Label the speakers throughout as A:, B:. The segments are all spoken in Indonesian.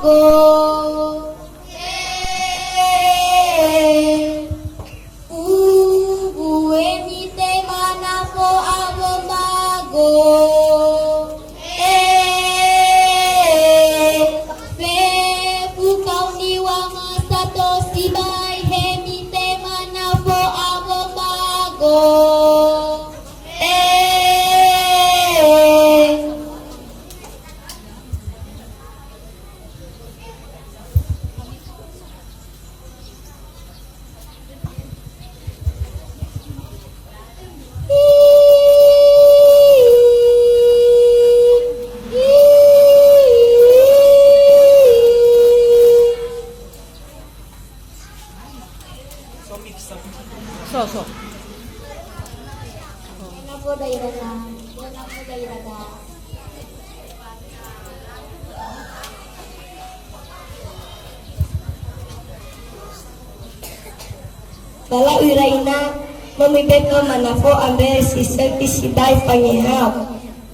A: So.
B: Bala iraina mamibek ke manafo ambil sisir isiday pangihap.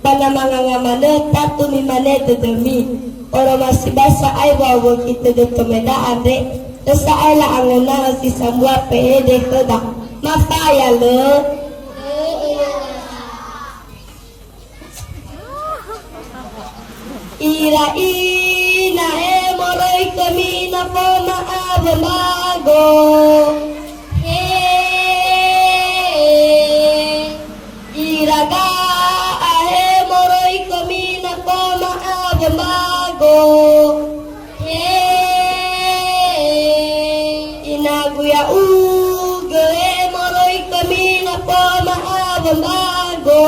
B: Bala mangangamane tatu mimane dedemi. Oro masih basa ay wawo kita detomeda ambil. Tesa ay laanguna si sambua pede kedak. Mafaya le. Ira ina moroi kami na po maabamago. Iraga ahe moroi kami na po maabamago. Inaguya uge moroi kami na po maabamago.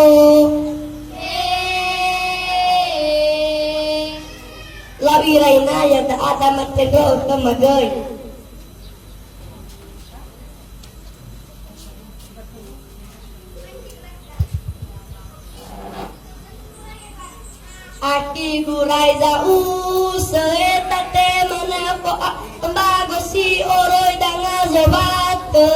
B: Lawiray na yan na ata magtagaw ka magay. Aki guray za usay tate mana po bago si oroy danga zobato.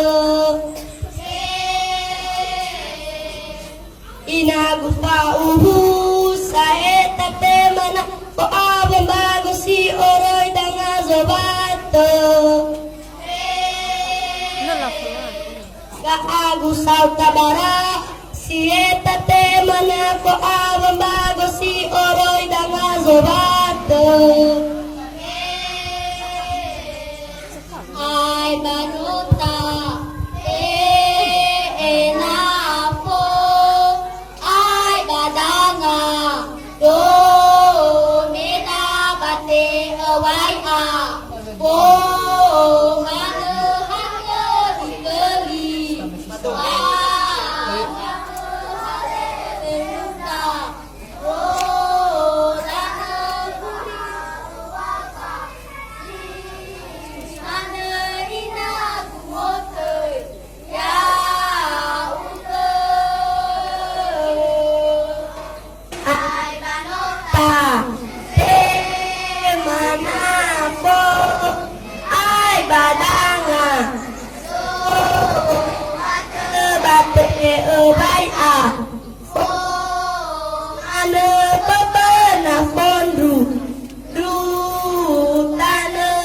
B: Inagupa uhusay tate mana po abang bago si oroy danga zobato. Kaagusaw tabara si etate mana po abang bago si oroy danga zobato.